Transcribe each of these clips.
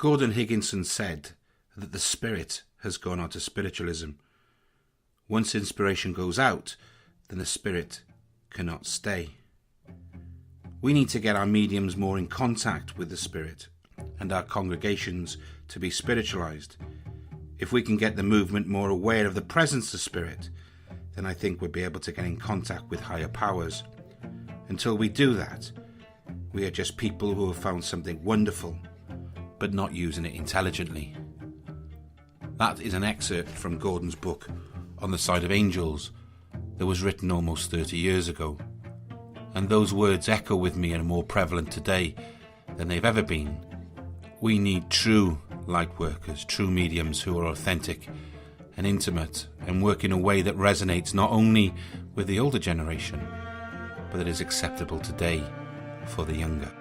Gordon Higginson said that the spirit has gone on to spiritualism. Once inspiration goes out, then the spirit cannot stay. We need to get our mediums more in contact with the spirit and our congregations to be spiritualized. If we can get the movement more aware of the presence of spirit, then I think we'll be able to get in contact with higher powers. Until we do that, we are just people who have found something wonderful, but not using it intelligently. That is an excerpt from Gordon's book, On the Side of Angels, that was written almost 30 years ago. And those words echo with me and are more prevalent today than they've ever been. We need true light workers, true mediums who are authentic and intimate and work in a way that resonates not only with the older generation, but that is acceptable today for the younger.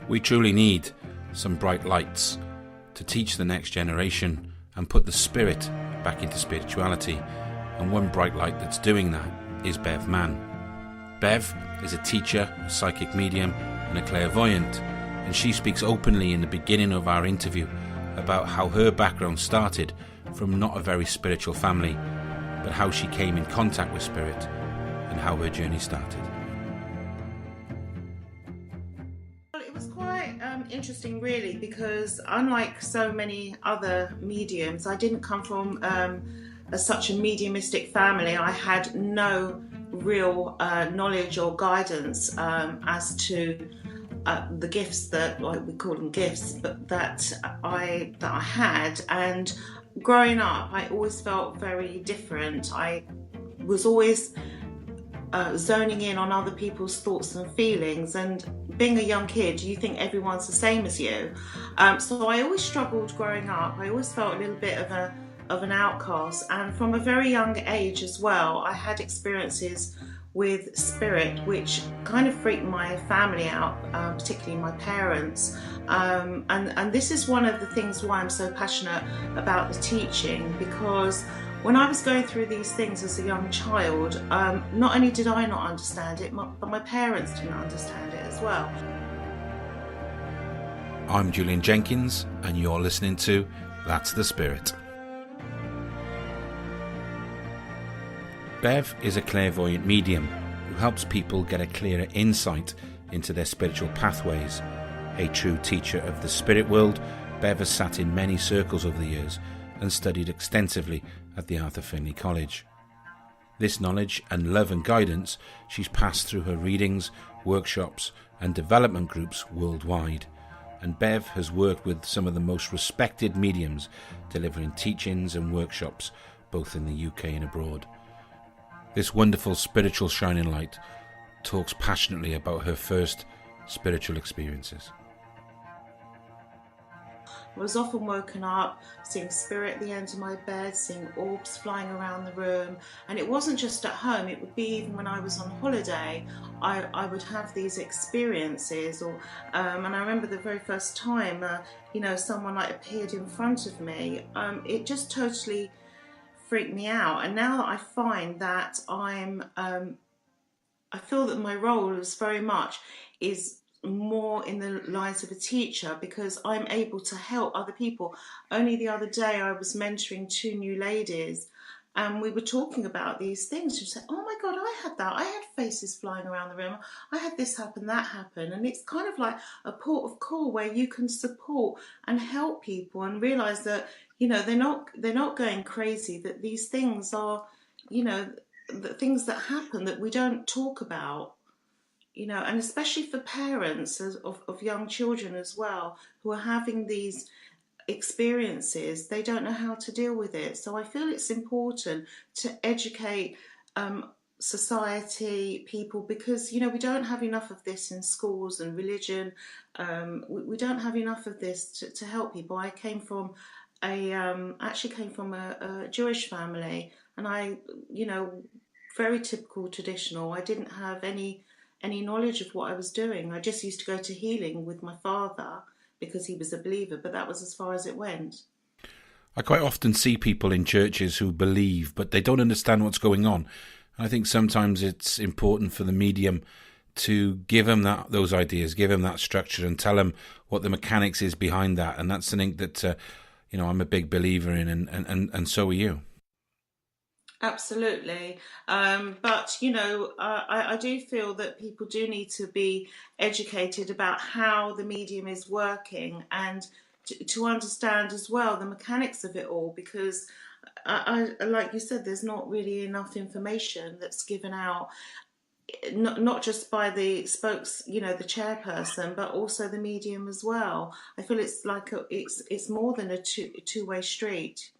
We truly need some bright lights to teach the next generation and put the spirit back into spirituality, and one bright light that's doing that is Bev Mann. Bev is a teacher, a psychic medium and a clairvoyant, and she speaks openly in the beginning of our interview about how her background started from not a very spiritual family, but how she came in contact with spirit and how her journey started. Well, it was quite interesting really, because unlike so many other mediums, I didn't come from such a mediumistic family. I had no real knowledge or guidance as to the gifts that, like we call them gifts, but that I had. And growing up, I always felt very different. I was always zoning in on other people's thoughts and feelings, and being a young kid, you think everyone's the same as you. So I always struggled growing up. I always felt a little bit of an outcast, and from a very young age as well, I had experiences with spirit which kind of freaked my family out, particularly my parents, and this is one of the things why I'm so passionate about the teaching, because when I was going through these things as a young child, not only did I not understand it, but my parents didn't understand it as well. I'm Julian Jenkins, and you're listening to That's the Spirit. Bev is a clairvoyant medium who helps people get a clearer insight into their spiritual pathways. A true teacher of the spirit world, Bev has sat in many circles over the years and studied extensively at the Arthur Findlay College. This knowledge and love and guidance she's passed through her readings, workshops and development groups worldwide. And Bev has worked with some of the most respected mediums, delivering teachings and workshops both in the UK and abroad. This wonderful spiritual shining light talks passionately about her first spiritual experiences. I was often woken up seeing spirit at the end of my bed, seeing orbs flying around the room, and it wasn't just at home, it would be even when I was on holiday. I would have these experiences, and I remember the very first time someone like appeared in front of me. It just totally freaked me out, and now that I find that I feel that my role is more in the lines of a teacher, because I'm able to help other people. Only the other day I was mentoring two new ladies, and we were talking about these things. She said, "Oh my God, I had that. I had faces flying around the room. I had this happen, that happen." And it's kind of like a port of call where you can support and help people and realise that they're not going crazy. That these things are, the things that happen that we don't talk about. And especially for parents of young children as well, who are having these experiences, they don't know how to deal with it. So I feel it's important to educate society, people, because, we don't have enough of this in schools and religion. We don't have enough of this to help people. I came from a Jewish family, and I, very typical traditional. I didn't have any knowledge of what I was doing. I just used to go to healing with my father because he was a believer, but that was as far as it went. I quite often see people in churches who believe, but they don't understand what's going on. I think sometimes it's important for the medium to give him those ideas, give him that structure, and tell him what the mechanics is behind that. And that's something that I'm a big believer in, and so are you. Absolutely. But, I do feel that people do need to be educated about how the medium is working, and to understand as well the mechanics of it all, because I like you said, there's not really enough information that's given out, not just by the the chairperson, but also the medium as well. I feel it's like it's more than a two-way street.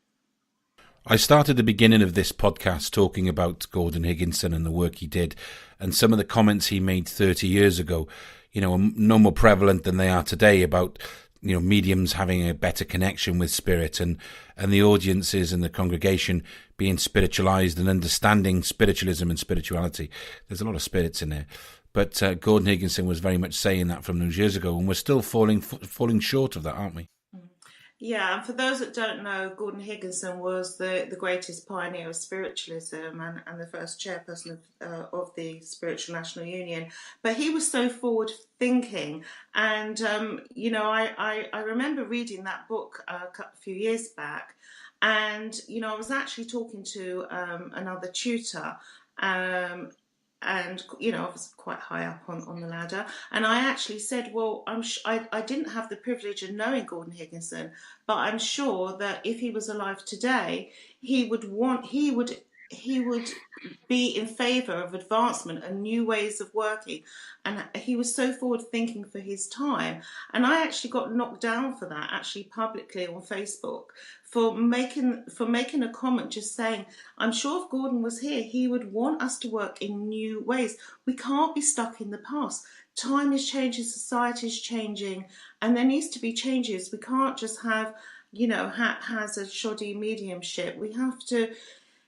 I started the beginning of this podcast talking about Gordon Higginson and the work he did, and some of the comments he made 30 years ago, are no more prevalent than they are today, about mediums having a better connection with spirit, and the audiences and the congregation being spiritualized and understanding spiritualism and spirituality. There's a lot of spirits in there. But Gordon Higginson was very much saying that from those years ago, and we're still falling short of that, aren't we? Yeah, and for those that don't know, Gordon Higginson was the greatest pioneer of spiritualism, and the first chairperson of the Spiritual National Union. But he was so forward thinking, and I remember reading that book a few years back, and I was actually talking to another tutor. And I was quite high up on the ladder, and I actually said, well, I didn't have the privilege of knowing Gordon Higginson, but I'm sure that if he was alive today, he would be in favour of advancement and new ways of working, and he was so forward thinking for his time. And I actually got knocked down for that, actually publicly on Facebook, for making a comment just saying, I'm sure if Gordon was here, he would want us to work in new ways. We can't be stuck in the past. Time is changing, society is changing, and there needs to be changes. We can't just have, haphazard, shoddy mediumship. We have to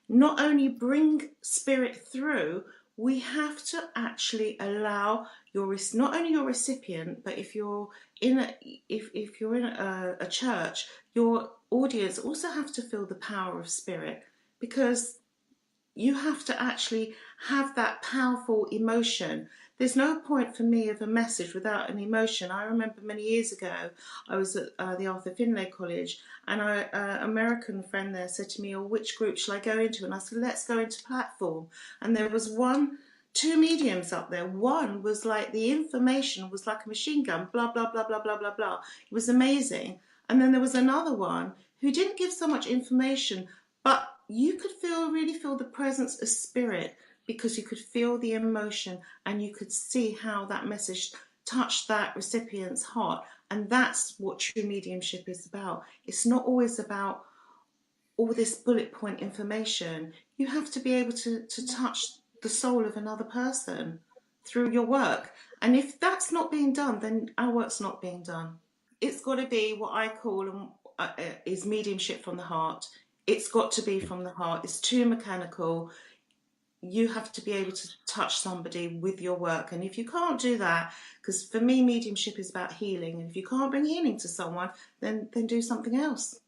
not only bring spirit through, we have to actually allow not only your recipient, but if you're in a church, your audience also have to feel the power of spirit, because you have to actually have that powerful emotion. There's no point for me of a message without an emotion. I remember many years ago, I was at the Arthur Finlay College, and an American friend there said to me, oh, which group shall I go into? And I said, let's go into platform. And there was two mediums up there. One was like, the information was like a machine gun, blah, blah, blah, blah, blah, blah, blah. It was amazing. And then there was another one who didn't give so much information, but you could really feel the presence of spirit, because you could feel the emotion and you could see how that message touched that recipient's heart. And that's what true mediumship is about. It's not always about all this bullet point information. You have to be able to touch the soul of another person through your work. And if that's not being done, then our work's not being done. It's got to be what I call is mediumship from the heart. It's got to be from the heart. It's too mechanical. You have to be able to touch somebody with your work. And if you can't do that, because for me, mediumship is about healing. And if you can't bring healing to someone, then do something else.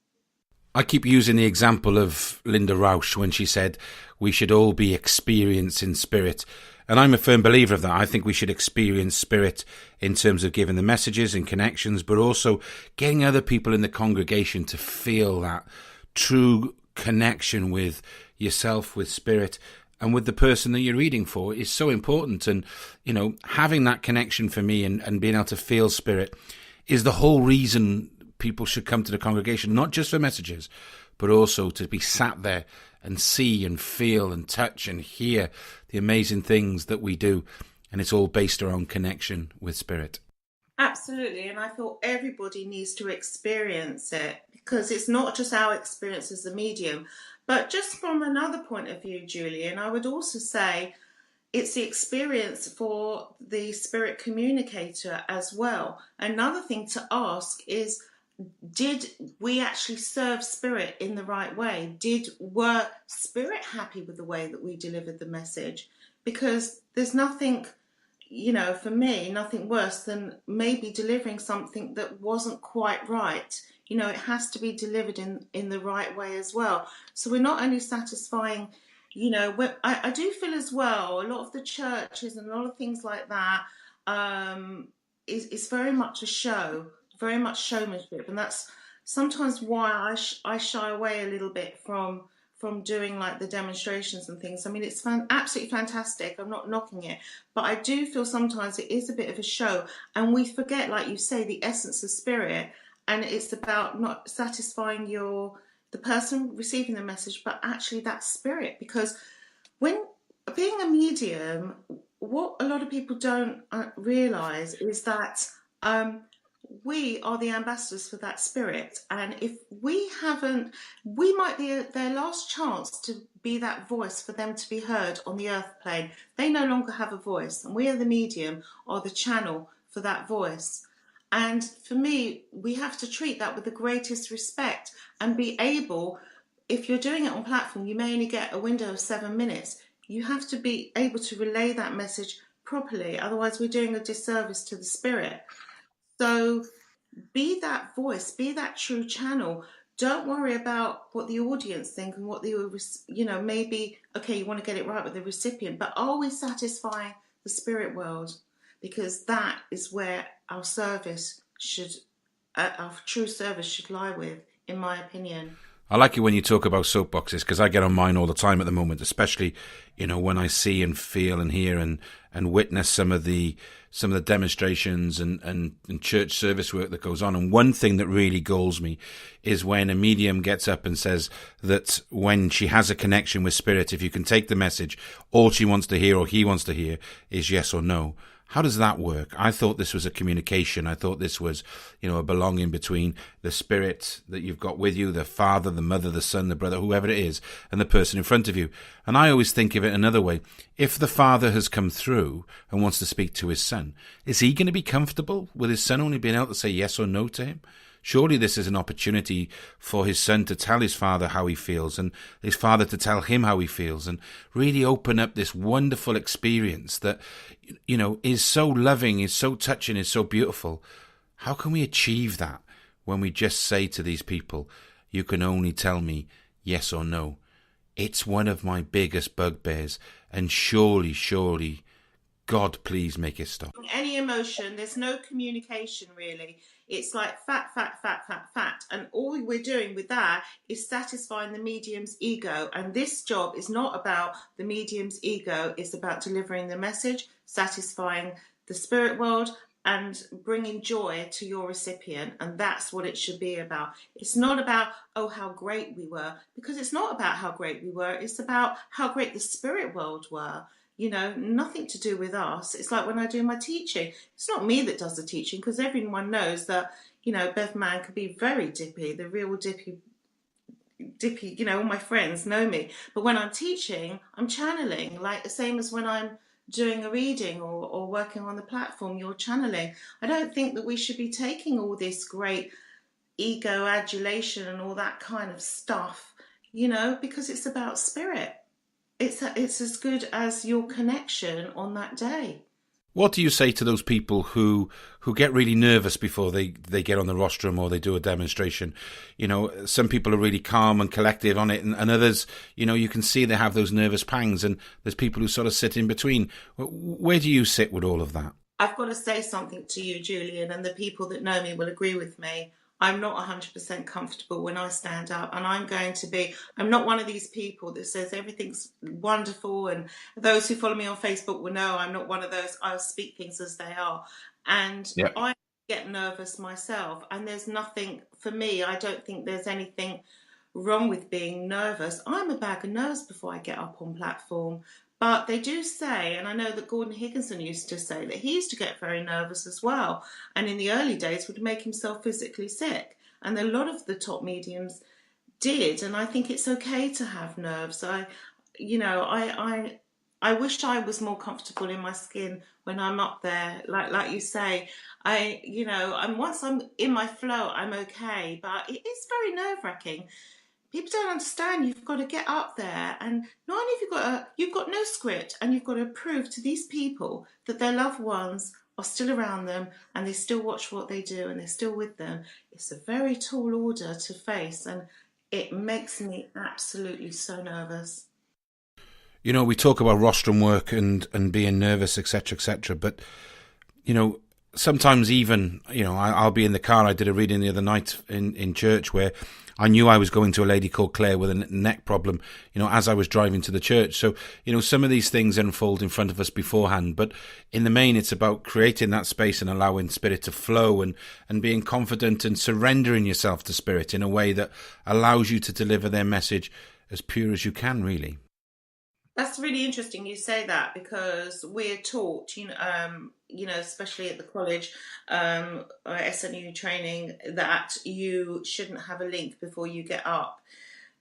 I keep using the example of Linda Rausch when she said we should all be experiencing spirit. And I'm a firm believer of that. I think we should experience spirit in terms of giving the messages and connections, but also getting other people in the congregation to feel that true connection with yourself, with spirit, and with the person that you're reading for is so important. And, having that connection for me and being able to feel spirit is the whole reason people should come to the congregation, not just for messages, but also to be sat there and see and feel and touch and hear the amazing things that we do. And it's all based around connection with spirit. Absolutely. And I thought everybody needs to experience it, because it's not just our experience as a medium. But just from another point of view, Julian, I would also say it's the experience for the spirit communicator as well. Another thing to ask is, did we actually serve spirit in the right way? Were spirit happy with the way that we delivered the message? Because there's nothing, for me, nothing worse than maybe delivering something that wasn't quite right. It has to be delivered in the right way as well. So we're not only satisfying, I do feel as well, a lot of the churches and a lot of things like that is very much a show, very much showmanship, and that's sometimes why I shy away a little bit from doing like the demonstrations and things. I mean, it's absolutely fantastic. I'm not knocking it, but I do feel sometimes it is a bit of a show, and we forget, like you say, the essence of spirit, and it's about not satisfying the person receiving the message, but actually that spirit. Because when being a medium, what a lot of people don't realize is that we are the ambassadors for that spirit, and if we haven't, we might be their last chance to be that voice for them to be heard on the earth plane. They no longer have a voice, and we are the medium or the channel for that voice. And for me, we have to treat that with the greatest respect and be able, if you're doing it on platform, you may only get a window of 7 minutes. You have to be able to relay that message properly, otherwise we're doing a disservice to the spirit. So be that voice, be that true channel. Don't worry about what the audience think and what maybe, okay, you want to get it right with the recipient, but are we satisfying the spirit world? Because that is where our true service should lie with, in my opinion. I like it when you talk about soapboxes, because I get on mine all the time at the moment, especially, when I see and feel and hear and witness some of the demonstrations and church service work that goes on. And one thing that really galls me is when a medium gets up and says that when she has a connection with spirit, if you can take the message, all she wants to hear or he wants to hear is yes or no. How does that work? I thought this was a communication. I thought this was, a belonging between the spirit that you've got with you, the father, the mother, the son, the brother, whoever it is, and the person in front of you. And I always think of it another way. If the father has come through and wants to speak to his son, is he going to be comfortable with his son only being able to say yes or no to him? Surely this is an opportunity for his son to tell his father how he feels, and his father to tell him how he feels, and really open up this wonderful experience that, is so loving, is so touching, is so beautiful. How can we achieve that when we just say to these people, you can only tell me yes or no? It's one of my biggest bugbears, and surely, God, please make it stop. Any emotion, there's no communication really. It's like fat. And all we're doing with that is satisfying the medium's ego. And this job is not about the medium's ego. It's about delivering the message, satisfying the spirit world, and bringing joy to your recipient. And that's what it should be about. It's not about, oh, how great we were, because it's not about how great we were. It's about how great the spirit world were. Nothing to do with us. It's like when I do my teaching, it's not me that does the teaching, because everyone knows that, Bev Mann can be very dippy, the real dippy, all my friends know me. But when I'm teaching, I'm channeling, like the same as when I'm doing a reading or working on the platform, you're channeling. I don't think that we should be taking all this great ego adulation and all that kind of stuff, because it's about spirit. It's as good as your connection on that day. What do you say to those people who get really nervous before they get on the rostrum or they do a demonstration? Some people are really calm and collective on it, and others, you can see they have those nervous pangs, and there's people who sort of sit in between. Where do you sit with all of that? I've got to say something to you, Julian, and the people that know me will agree with me. I'm not 100% comfortable when I stand up, and I'm not one of these people that says everything's wonderful, and those who follow me on Facebook will know I'm not one of those. I'll speak things as they are. And yep. I get nervous myself, and there's nothing, for me, I don't think there's anything wrong with being nervous. I'm a bag of nerves before I get up on platform. But they do say, and I know that Gordon Higginson used to say that he used to get very nervous as well, and in the early days would make himself physically sick. And a lot of the top mediums did, and I think it's okay to have nerves. I wish I was more comfortable in my skin when I'm up there, like you say. And once I'm in my flow, I'm okay, but it is very nerve-wracking. People don't understand. You've got to get up there, and not only have you've got no script, and you've got to prove to these people that their loved ones are still around them, and they still watch what they do, and they're still with them. It's a very tall order to face, and it makes me absolutely so nervous. You know, we talk about rostrum work and being nervous, etc., but, you know, sometimes even, you know, I'll be in the car. I did a reading the other night in church where I knew I was going to a lady called Claire with a neck problem, you know, as I was driving to the church. So, you know, some of these things unfold in front of us beforehand, but in the main, it's about creating that space and allowing spirit to flow and being confident and surrendering yourself to spirit in a way that allows you to deliver their message as pure as you can, really. That's really interesting you say that, because we're taught, especially at the college or SNU training, that you shouldn't have a link before you get up.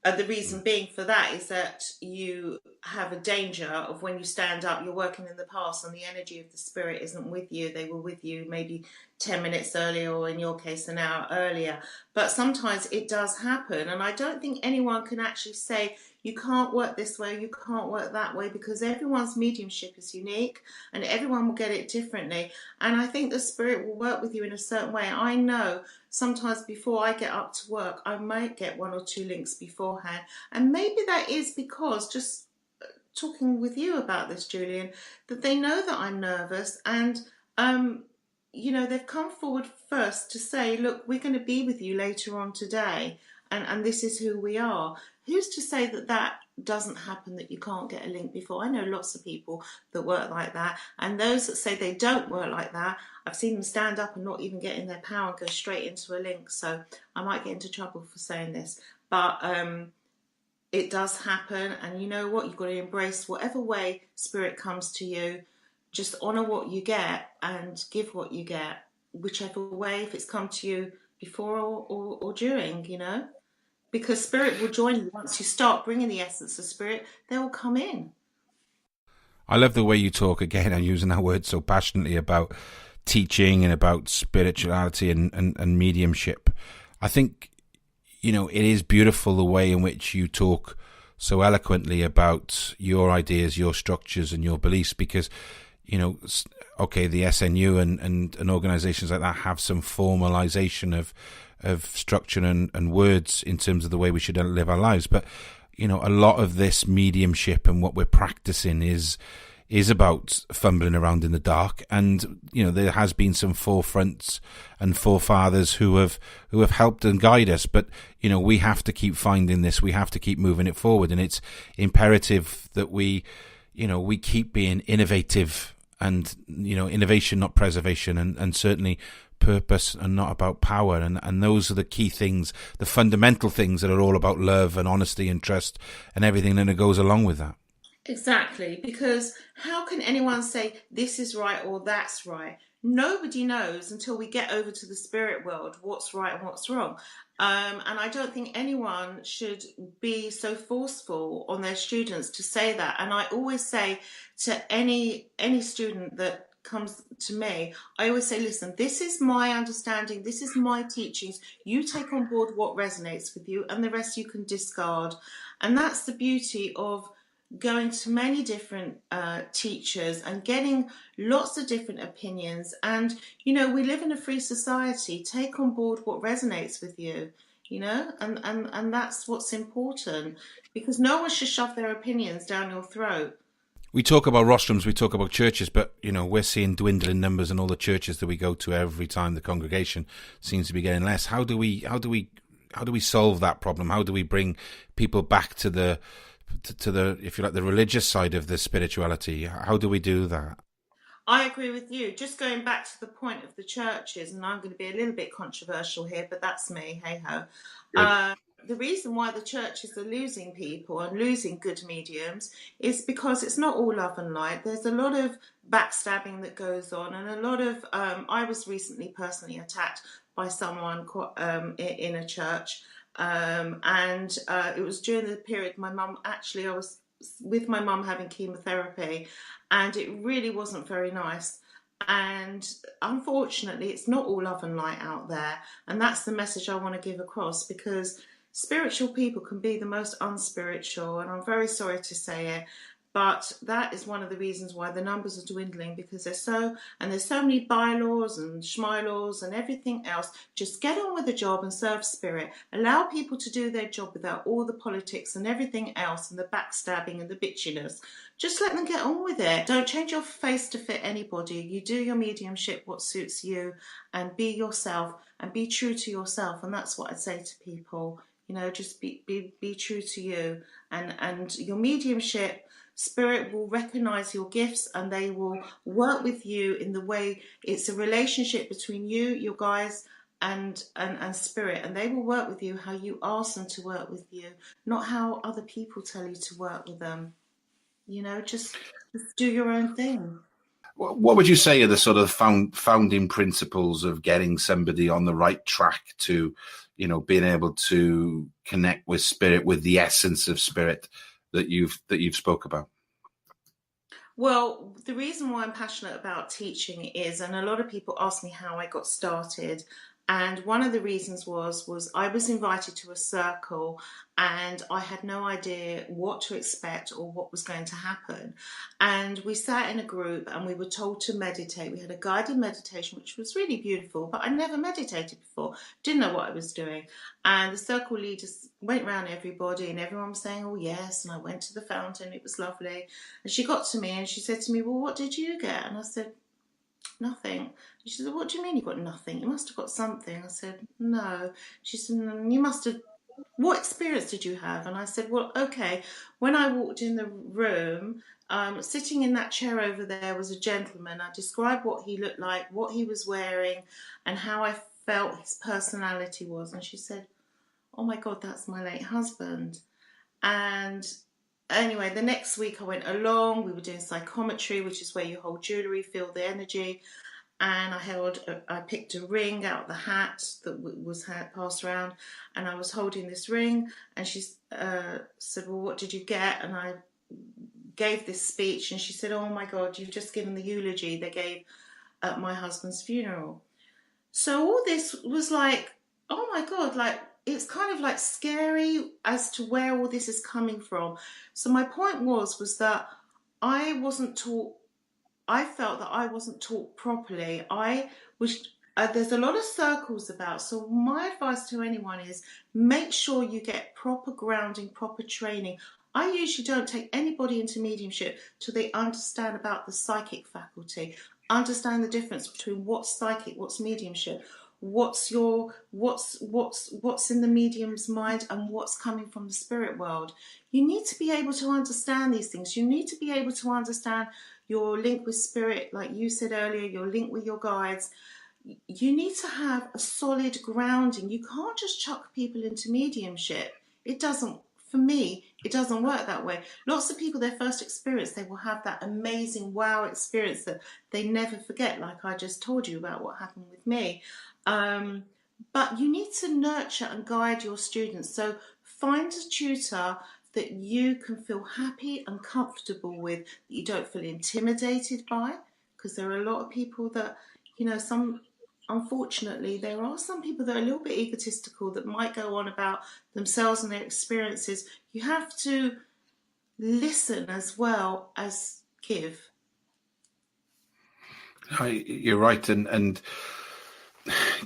The reason being for that is that you have a danger of when you stand up, you're working in the past and the energy of the spirit isn't with you. They were with you maybe 10 minutes earlier, or in your case, an hour earlier. But sometimes it does happen. And I don't think anyone can actually say, you can't work this way, you can't work that way, because everyone's mediumship is unique and everyone will get it differently. And I think the spirit will work with you in a certain way. I know sometimes before I get up to work, I might get 1 or 2 links beforehand. And maybe that is because, just talking with you about this, Julian, that they know that I'm nervous and, they've come forward first to say, look, we're going to be with you later on today. And this is who we are. Who's to say that that doesn't happen, that you can't get a link before? I know lots of people that work like that. And those that say they don't work like that, I've seen them stand up and not even get in their power and go straight into a link. So I might get into trouble for saying this. But it does happen. And you know what? You've got to embrace whatever way spirit comes to you. Just honour what you get and give what you get, whichever way, if it's come to you before or during, because spirit will join you. Once you start bringing the essence of spirit, they will come in. I love the way you talk, again, I'm using that word so passionately, about teaching and about spirituality and mediumship. I think, it is beautiful the way in which you talk so eloquently about your ideas, your structures and your beliefs, because, okay, the SNU and organisations like that have some formalisation of structure and words in terms of the way we should live our lives. But, a lot of this mediumship and what we're practicing is about fumbling around in the dark. And, there has been some forefronts and forefathers who have helped and guide us. But, we have to keep finding this. We have to keep moving it forward. And it's imperative that we keep being innovative and, innovation, not preservation, and certainly purpose and not about power. And those are the key things, the fundamental things that are all about love and honesty and trust and everything that goes along with that. Exactly, because how can anyone say this is right or that's right? Nobody knows until we get over to the spirit world what's right and what's wrong. And I don't think anyone should be so forceful on their students to say that. And I always say to any student that comes to me, I always say, listen, this is my understanding, this is my teachings. You take on board what resonates with you, and the rest you can discard. And that's the beauty of going to many different teachers and getting lots of different opinions. And we live in a free society. Take on board what resonates with you, and that's what's important, because no one should shove their opinions down your throat. We talk about rostrums, we talk about churches, but we're seeing dwindling numbers in all the churches that we go to. Every time the congregation seems to be getting less. How do we solve that problem? How do we bring people back to the if you like, the religious side of the spirituality? How do we do that? I agree with you. Just going back to the point of the churches, and I'm going to be a little bit controversial here, but that's me, hey ho. The reason why the churches are losing people and losing good mediums is because it's not all love and light. There's a lot of backstabbing that goes on, and a lot of I was recently personally attacked by someone in a church. And it was during the period I was with my mum having chemotherapy, and it really wasn't very nice. And unfortunately, it's not all love and light out there. And that's the message I want to give across, because spiritual people can be the most unspiritual, and I'm very sorry to say it, But that is one of the reasons why the numbers are dwindling, because there's so many bylaws and schmylaws and everything else. Just get on with the job and serve spirit. Allow people to do their job without all the politics and everything else and the backstabbing and the bitchiness. Just let them get on with it. Don't change your face to fit anybody. You do your mediumship what suits you, and be yourself and be true to yourself. And that's what I'd say to people. You know, just be true to you, and your mediumship. Spirit will recognize your gifts, and they will work with you in the way it's a relationship between you, your guys, and spirit, and they will work with you how you ask them to work with you, not how other people tell you to work with them. You know, just do your own thing. What would you say are the sort of founding principles of getting somebody on the right track to, you know, being able to connect with spirit, with the essence of spirit that you've spoke about? Well, the reason why I'm passionate about teaching is, and a lot of people ask me how I got started, and one of the reasons was I was invited to a circle and I had no idea what to expect or what was going to happen. And we sat in a group and we were told to meditate. We had a guided meditation, which was really beautiful, but I never meditated before, didn't know what I was doing. And the circle leaders went around everybody and everyone was saying, oh yes, and I went to the fountain, it was lovely. And she got to me and she said to me, well, what did you get? And I said, nothing. She said, what do you mean you got nothing? You must have got something. I said, no. She said, you must have, what experience did you have? And I said, well, okay, when I walked in the room, sitting in that chair over there was a gentleman. I described what he looked like, what he was wearing, and how I felt his personality was. And she said, oh my God, that's my late husband. And anyway, the next week I went along, we were doing psychometry, which is where you hold jewellery, feel the energy, and I picked a ring out of the hat that was passed around, and I was holding this ring, and she said, well, what did you get? And I gave this speech, and she said, oh my God, you've just given the eulogy they gave at my husband's funeral. So all this was like, oh my God, like, it's kind of like scary as to where all this is coming from. So my point was that I felt that I wasn't taught properly. There's a lot of circles about. So my advice to anyone is make sure you get proper grounding, proper training. I usually don't take anybody into mediumship till they understand about the psychic faculty, understand the difference between what's psychic, what's mediumship, what's in the medium's mind and what's coming from the spirit world. You need to be able to understand these things. You need to be able to understand your link with spirit, like you said earlier, your link with your guides. You need to have a solid grounding. You can't just chuck people into mediumship. For me, it doesn't work that way. Lots of people, their first experience, they will have that amazing wow experience that they never forget, like I just told you about what happened with me. But you need to nurture and guide your students. So find a tutor that you can feel happy and comfortable with, that you don't feel intimidated by, because there are a lot of people that, unfortunately, there are some people that are a little bit egotistical that might go on about themselves and their experiences. You have to listen as well as give. You're right, and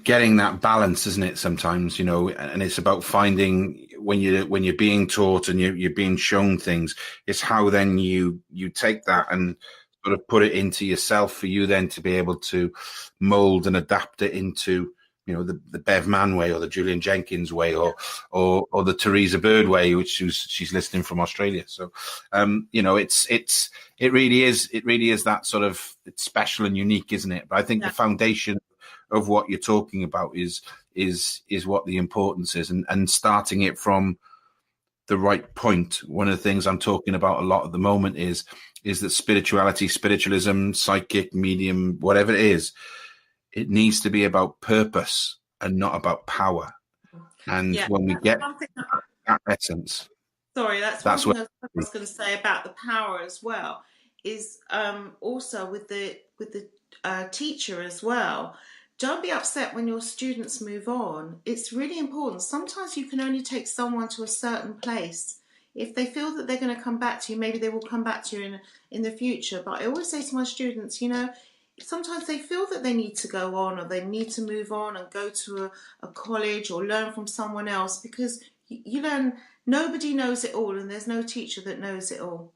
getting that balance, isn't it? Sometimes, and it's about finding when you're being taught and you're being shown things. It's how then you take that and sort of put it into yourself for you then to be able to mold and adapt it into, the Bev Mann way or the Julian Jenkins way or the Teresa Bird way, which she's listening from Australia. So, it really is that sort of, it's special and unique, isn't it? But I think the foundation of what you're talking about is what the importance is, and starting it from the right point. One of the things I'm talking about a lot at the moment is that spiritualism, psychic, medium, whatever it is, it needs to be about purpose and not about power. And when we get that essence, that's one thing I was going to say about the power as well, is also with the teacher as well. Don't be upset when your students move on. It's really important. Sometimes you can only take someone to a certain place. if they feel that they're going to come back to you, maybe they will come back to you in the future. But I always say to my students, you know, sometimes they feel that they need to go on, or they need to move on and go to a college or learn from someone else, because you learn, nobody knows it all, and there's no teacher that knows it all.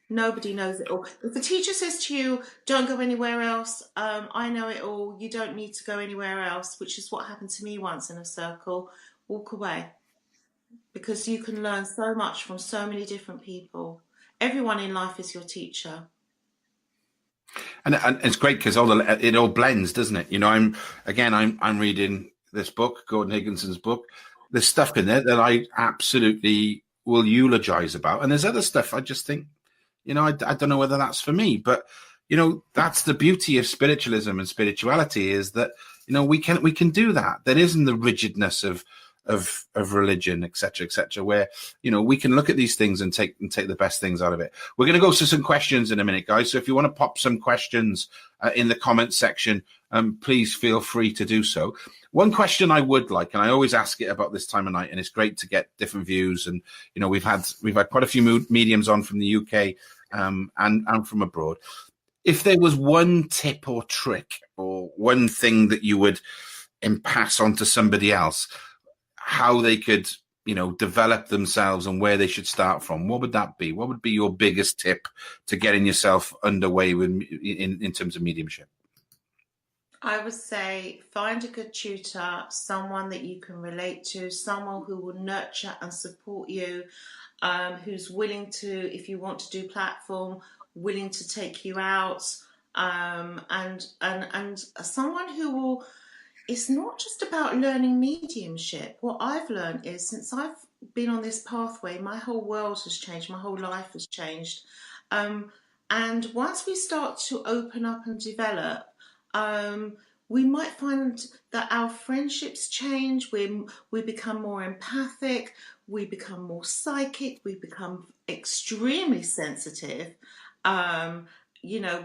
Nobody knows it all. If the teacher says to you, don't go anywhere else, I know it all, you don't need to go anywhere else, which is what happened to me once in a circle, walk away. Because you can learn so much from so many different people. Everyone in life is your teacher. And it's great because it all blends, doesn't it? You know, I'm reading this book, Gordon Higginson's book. There's stuff in there that I absolutely will eulogize about, and there's other stuff I just think, you know, I don't know whether that's for me, but you know, that's the beauty of spiritualism and spirituality, is that, you know, we can do that. There isn't the rigidness of religion, etc., where, you know, we can look at these things and take the best things out of it. We're going to go to some questions in a minute, guys. So if you want to pop some questions in the comment section, please feel free to do so. One question I would like, and I always ask it about this time of night, and it's great to get different views. And you know, we've had quite a few mediums on from the UK and from abroad. If there was one tip or trick or one thing that you would pass on to somebody else, how they could, you know, develop themselves and where they should start from, what would that be? What would be your biggest tip to getting yourself underway in terms of mediumship? I would say find a good tutor, someone that you can relate to, someone who will nurture and support you, who's willing to, if you want to do platform, willing to take you out, and someone who will. It's not just about learning mediumship. What I've learned is, since I've been on this pathway, my whole world has changed, my whole life has changed. And once we start to open up and develop, we might find that our friendships change, we become more empathic, we become more psychic, we become extremely sensitive. You know,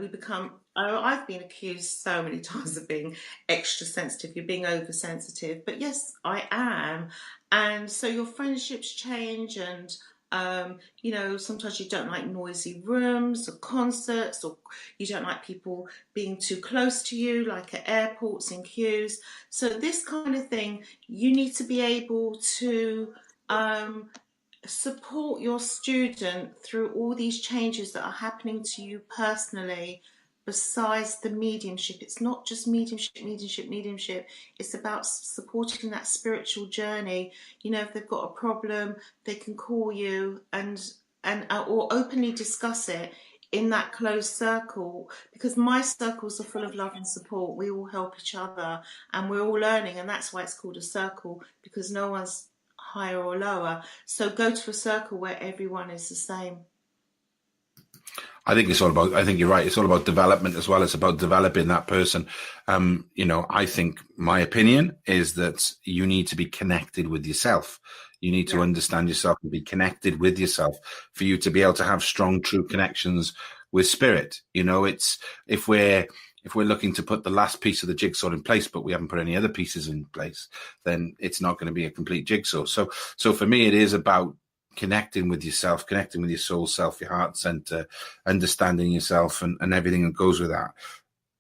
I've been accused so many times of being extra sensitive, you're being oversensitive, but yes, I am. And so your friendships change, and you know, sometimes you don't like noisy rooms or concerts, or you don't like people being too close to you, like at airports and queues. So this kind of thing, you need to be able to support your student through all these changes that are happening to you personally. Besides the mediumship, it's not just mediumship. It's about supporting that spiritual journey. You know, if they've got a problem, they can call you and or openly discuss it in that closed circle, because my circles are full of love and support. We all help each other and we're all learning, and that's why it's called a circle, because no one's higher or lower. So go to a circle where everyone is the same. I think you're right. It's all about development as well. It's about developing that person. You know, I think my opinion is that you need to be connected with yourself. You need to understand yourself and be connected with yourself for you to be able to have strong, true connections with spirit. You know, it's if we're looking to put the last piece of the jigsaw in place, but we haven't put any other pieces in place, then it's not going to be a complete jigsaw. So for me, it is about connecting with yourself, connecting with your soul self, your heart center, understanding yourself and everything that goes with that.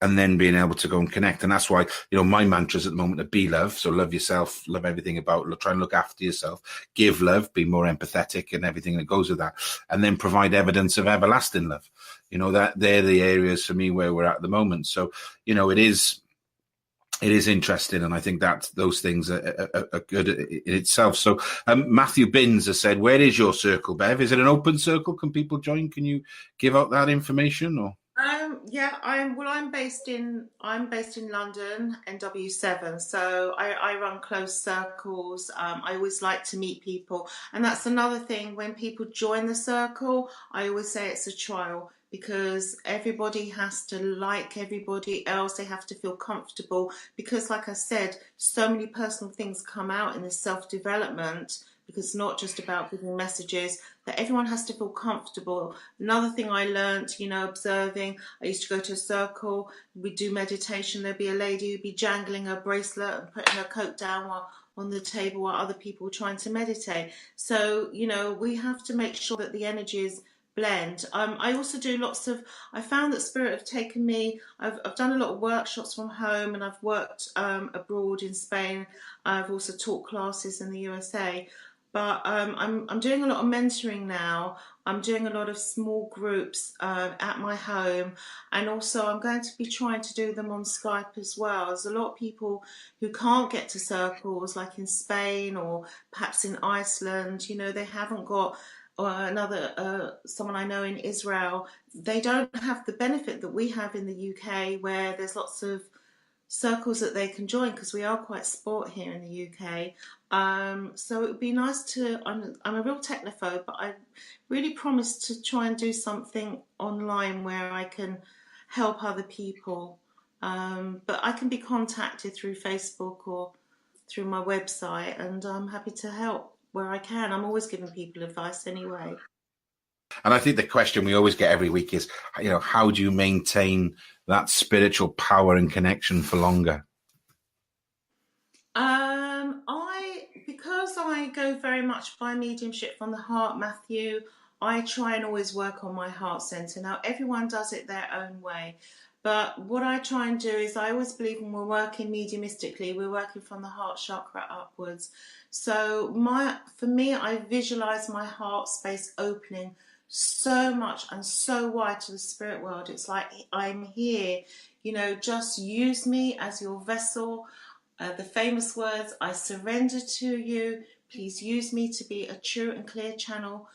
And then being able to go and connect. And that's why, you know, my mantras at the moment are be love. So love yourself, love everything about, try and look after yourself, give love, be more empathetic and everything that goes with that. And then provide evidence of everlasting love. You know, that they're the areas for me where we're at the moment. So, you know, it is interesting, and I think that those things are good in itself. So Matthew Binns has said, where is your circle, Bev? Is it an open circle? Can people join? Can you give out that information? Or I'm based in London, NW7. So I run closed circles. I always like to meet people, and that's another thing. When people join the circle, I always say it's a trial, because everybody has to like everybody else. They have to feel comfortable, because like I said, so many personal things come out in this self-development, because it's not just about giving messages, that everyone has to feel comfortable. Another thing I learned, you know, observing, I used to go to a circle, we'd do meditation, there'd be a lady who'd be jangling her bracelet and putting her coat down on the table while other people are trying to meditate. So, we have to make sure that the energies blend. I also do I found that Spirit have taken me, I've done a lot of workshops from home, and I've worked abroad in Spain. I've also taught classes in the USA. But I'm doing a lot of mentoring now. I'm doing a lot of small groups at my home, and also I'm going to be trying to do them on Skype as well. There's a lot of people who can't get to circles, like in Spain or perhaps in Iceland. They haven't got someone I know in Israel. They don't have the benefit that we have in the UK, where there's lots of circles that they can join, because we are quite sport here in the UK. So it would be nice to, I'm a real technophobe, but I really promise to try and do something online where I can help other people. But I can be contacted through Facebook or through my website, and I'm happy to help where I can. I'm always giving people advice anyway. And I think the question we always get every week is, how do you maintain that spiritual power and connection for longer? Because I go very much by mediumship from the heart, Matthew, I try and always work on my heart center. Now, everyone does it their own way. But what I try and do is, I always believe when we're working mediumistically, we're working from the heart chakra upwards. So for me, I visualize my heart space opening so much and so wide to the spirit world. It's like, I'm here, just use me as your vessel. The famous words, I surrender to you. Please use me to be a true and clear channel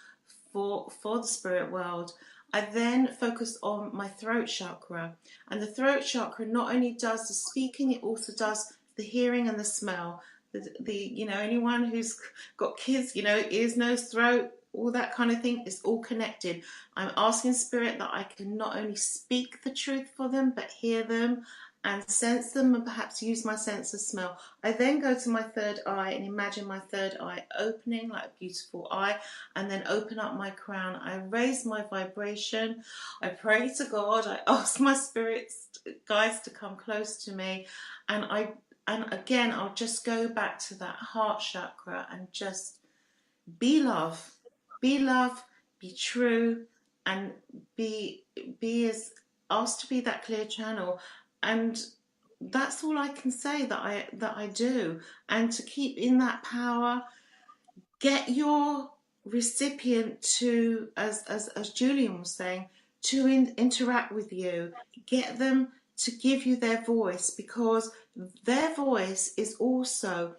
for the spirit world. I then focus on my throat chakra. And the throat chakra not only does the speaking, it also does the hearing and the smell. Anyone who's got kids, ears, nose, throat, all that kind of thing is all connected. I'm asking Spirit that I can not only speak the truth for them, but hear them and sense them, and perhaps use my sense of smell. I then go to my third eye and imagine my third eye opening like a beautiful eye, and then open up my crown. I raise my vibration. I pray to God. I ask my spirits, guides to come close to me, and again I'll just go back to that heart chakra and just be love, be true, and be as asked to be that clear channel. And that's all I can say that I do. And to keep in that power, get your recipient to, as Julian was saying, to interact with you. Get them to give you their voice, because their voice is also,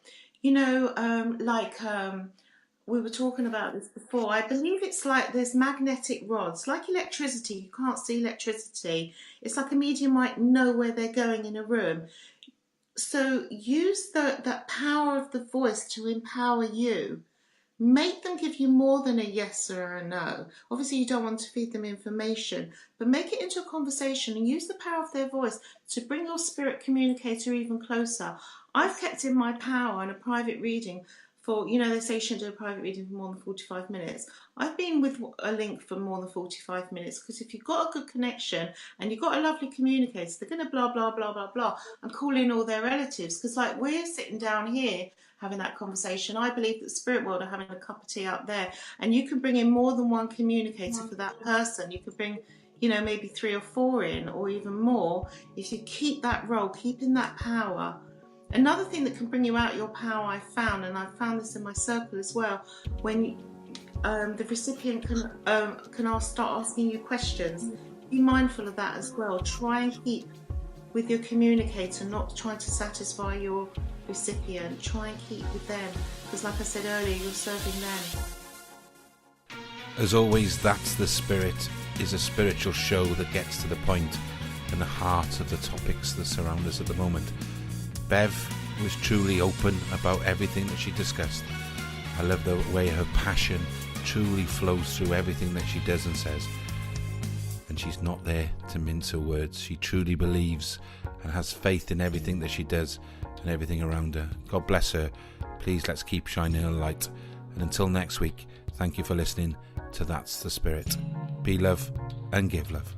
we were talking about this before. I believe it's like there's magnetic rods, like electricity. You can't see electricity. It's like a medium might know where they're going in a room. So use that power of the voice to empower you. Make them give you more than a yes or a no. Obviously, you don't want to feed them information, but make it into a conversation and use the power of their voice to bring your spirit communicator even closer. I've kept in my power in a private reading for, they say you shouldn't do a private reading for more than 45 minutes. I've been with a link for more than 45 minutes, because if you've got a good connection and you've got a lovely communicator, they're going to blah, blah, blah, blah, blah, and call in all their relatives. Because like we're sitting down here having that conversation, I believe that the spirit world are having a cup of tea out there, and you can bring in more than one communicator for that person. You could bring, maybe 3 or 4 in, or even more, if you keep that role, keeping that power. Another thing that can bring you out your power, I found, and I found this in my circle as well, when the recipient can start asking you questions. Be mindful of that as well. Try and keep with your communicator, not trying to satisfy your recipient. Try and keep with them, because like I said earlier, you're serving them. As always, That's the Spirit is a spiritual show that gets to the point and the heart of the topics that surround us at the moment. Bev was truly open about everything that she discussed. I love the way her passion truly flows through everything that she does and says. And she's not there to mince her words. She truly believes and has faith in everything that she does and everything around her. God bless her. Please, let's keep shining a light. And until next week, thank you for listening to That's the Spirit. Be love and give love.